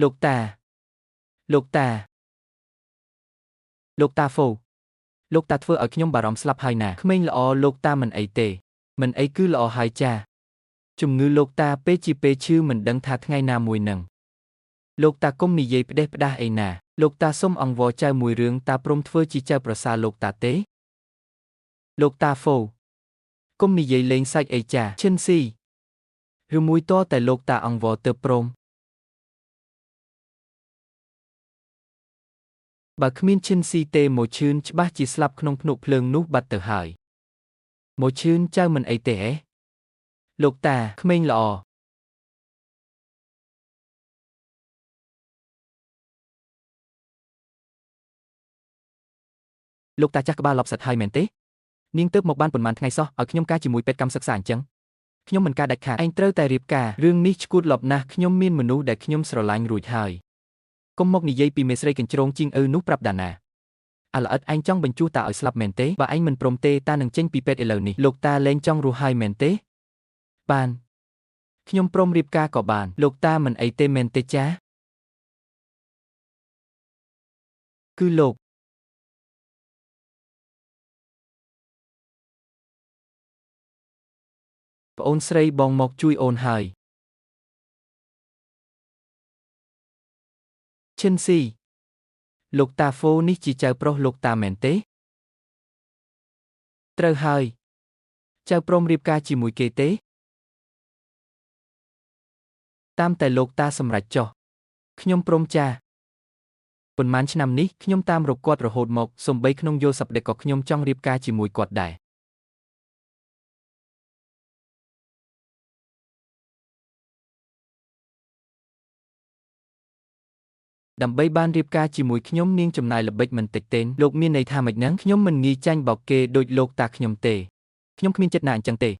លោកតាលោកតាលោកតាហ្វូលោកតាធ្វើឲ្យខ្ញុំបារម្ភស្លាប់ហើយណាក្មេងល្អលោកតាមិនអីទេមិនអីគឺល្អហើយចាជំងឺលោកតាពេលជាពេលឈឺមិនដឹងថាថ្ងៃណាមួយនឹងលោកតាកុំនិយាយផ្ដេសផ្ដាសអីណាលោកតាសុំអង្វរចៅមួយរឿងតាព្រមធ្វើជាចៅប្រសារលោកតាទេលោកតាហ្វូកុំនិយាយលេងសាច់អីចាឈិនស៊ីឬមួយតតែលោកតាអង្វរទើបព្រមបើគ្មានឈិនស៊ីទេមកឈឿនច្បាស់ជាស្លាប់ក្នុងភ្នក់ភ្លើងនោះបាត់ទៅហើយមកឈឿនចៅមិនអីទេហ៎លោកតាក្មេងល្អលោកតាចាស់ក្បាលលប់សិតហើយមែនទេនាងទៅមកបានប៉ុន្មានថ្ងៃសោះឲ្យខ្ញុំការជាមួយពេទ្យកម្មសិក្សាអញ្ចឹងខ្ញុំមិនការដាច់ខាតឯងត្រូវតែរៀបការរឿងនេះឈួតលប់ណាស់ខ្ញុំមានមនុស្សដែលខ្ញុំស្រឡាញ់រួចហើយកុំមកនិយាយពីមេស្រីកញ្ជ្រោងជីងឪនោះប្រាប់ដាណាអាល្អិតឯងចង់បញ្ជោះតាឲ្យស្លាប់មែនទេបើឯងមិនព្រមទេតានឹងចេញពីពេទ្យឥឡូវនេះលោកតាលែងចង់រស់ហើយមែនទេបានខ្ញុំព្រមរៀបការក៏បានលោកតាមិនអីទេមែនទេចាគឺលោកប្អូនស្រីបងមកជួយអូនហើយឈិនស៊ីលោកតាហ្វូនេះជាចៅប្រុសលោកតាមែនទេត្រូវហើយចៅព្រមរៀបការជាមួយគេទេតាមតែលោកតាសម្រេចចុះខ្ញុំព្រមចាប៉ុន្មានឆ្នាំនេះខ្ញុំតាមរកគាត់រហូតមកសំបីក្នុងយោសប្តិក៏ខ្ញុំចង់រៀបការជាមួយគាត់ដែរដើម្បីបានរៀបការជាមួយខ្ញុំនាងចំណាយល្បិចមិនតិចទេលោកមានន័យថាម៉េចហ្នឹងខ្ញុំមិនងាយចាញ់បោកគេដូចលោកតាខ្ញុំទេខ្ញុំគ្មានចិត្តណាអញ្ចឹងទេ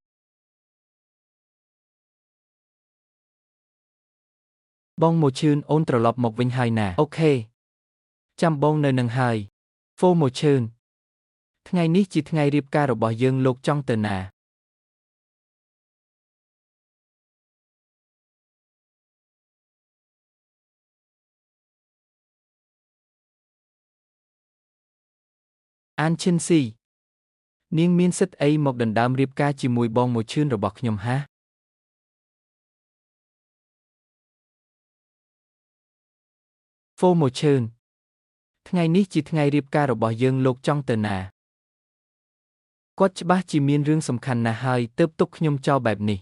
បងមកឈឿនអូនត្រឡប់មកវិញហើយណាអូខេចាំបងនៅនឹងហើយហ្វូមកឈឿនថ្ងៃនេះជាថ្ងៃរៀបការរបស់យើងលោកចង់ទៅណាអានឈិនស៊ីនាងមានសិទ្ធិអីមកដណ្ដើមរៀបការជាមួយបងមកឈឿនរបស់ខ្ញុំហាហ្វូមកឈឿនថ្ងៃនេះជាថ្ងៃរៀបការរបស់យើងលោកចង់ទៅណាគាត់ច្បាស់ជាមានរឿងសំខាន់ណាស់ហើយទើបទុកខ្ញុំចោលបែបនេះ